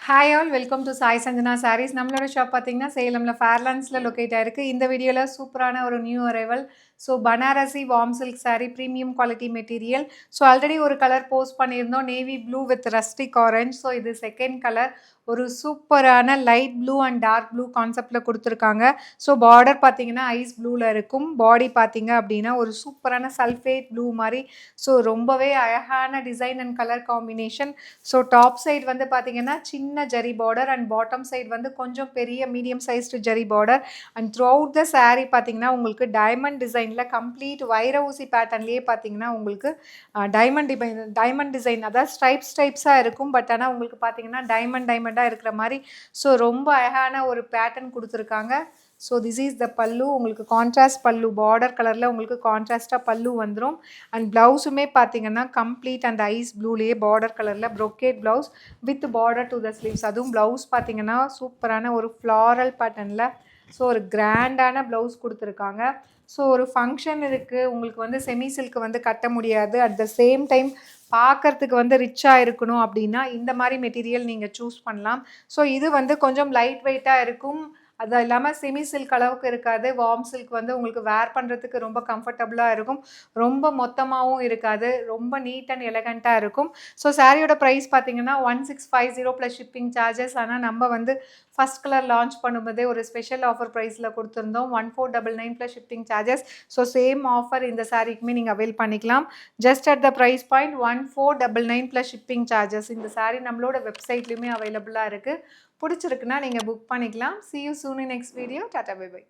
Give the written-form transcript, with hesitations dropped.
Hi all welcome to Sai Sanjana sarees. நம்மளோட shop பார்த்தீங்கன்னா சேலமில் ஃபேர்லாண்ட்ஸில் locate ஆயிருக்கு. இந்த வீடியோவில் சூப்பரான ஒரு new arrival. So Banarasi warm silk saree, premium quality material. So already ஒரு கலர் போஸ்ட் பண்ணியிருந்தோம், navy blue with rustic orange. So இது செகண்ட் கலர். ஒரு சூப்பரான light blue and dark blue கான்செப்டில் கொடுத்துருக்காங்க. ஸோ பார்டர் பார்த்தீங்கன்னா ஐஸ் ப்ளூவில் இருக்கும். பாடி பார்த்தீங்க அப்படின்னா ஒரு சூப்பரான சல்ஃபேட் ப்ளூ மாதிரி. ஸோ ரொம்பவே அழகான design and colour combination. So top side வந்து பார்த்தீங்கன்னா சின்ன zari border and bottom side வந்து கொஞ்சம் பெரிய medium sized zari border. And through out the sari பார்த்தீங்கன்னா உங்களுக்கு டைமண்ட் டிசைனில் கம்ப்ளீட் வைர ஊசி பேட்டர்ன்லேயே பார்த்தீங்கன்னா உங்களுக்கு டைமண்ட் டிசைன், அதாவது ஸ்ட்ரைப்ஸாக இருக்கும். பட் ஆனால் உங்களுக்கு பார்த்தீங்கன்னா டைமண்டாக இருக்கிற மாதிரி. ஸோ ரொம்ப அழகான ஒரு பேட்டர்ன் கொடுத்துருக்காங்க. ஸோ திஸ் இஸ் த பல்லு. உங்களுக்கு கான்ட்ராஸ்ட் பல்லு, பார்டர் கலரில் உங்களுக்கு கான்ட்ராஸ்டாக பல்லு வந்துடும். அண்ட் ப்ளவுஸுமே பார்த்தீங்கன்னா கம்ப்ளீட் அந்த ஐஸ் ப்ளூலேயே பார்டர் கலரில் brocade blouse with border to the sleeves. அதுவும் ப்ளவுஸ் பார்த்தீங்கன்னா சூப்பரான ஒரு ஃப்ளாரல் பேட்டர்னில். ஸோ ஒரு கிராண்டான ப்ளவுஸ் கொடுத்துருக்காங்க. ஸோ ஒரு ஃபங்க்ஷன் இருக்குது, உங்களுக்கு வந்து செமி சில்க் வந்து கட்ட முடியாது, அட் த சேம் டைம் பார்க்கறதுக்கு வந்து ரிச்சாக இருக்கணும் அப்படின்னா இந்த மாதிரி மெட்டீரியல் நீங்கள் சூஸ் பண்ணலாம். ஸோ இது வந்து கொஞ்சம் லைட் வெயிட்டாக இருக்கும். அது இல்லாமல் செமி சில்க் அளவுக்கு இருக்காது. வார்ம் சில்க் வந்து உங்களுக்கு வேர் பண்ணுறதுக்கு ரொம்ப கம்ஃபர்டபுளாக இருக்கும். ரொம்ப மொத்தமாகவும் இருக்காது. ரொம்ப நீட் அண்ட் எலகண்ட்டாக இருக்கும். ஸோ சாரியோட ப்ரைஸ் பார்த்தீங்கன்னா 1650 ப்ளஸ் ஷிப்பிங் சார்ஜஸ். ஆனால் நம்ம வந்து ஃபஸ்ட் கலர் லான்ச் பண்ணும்போதே ஒரு ஸ்பெஷல் ஆஃபர் ப்ரைஸில் கொடுத்துருந்தோம், 1499 plus shipping charges. So same offer இந்த சாரிக்குமே நீங்கள் அவைல் பண்ணிக்கலாம். Just at the price point 1499 plus shipping charges. இந்த சாரீ நம்மளோட வெப்சைட்லேயுமே அவைலபிளாக இருக்குது. பிடிச்சிருக்குன்னா நீங்கள் புக் பண்ணிக்கலாம். See you soon in next video. Tata, bye bye.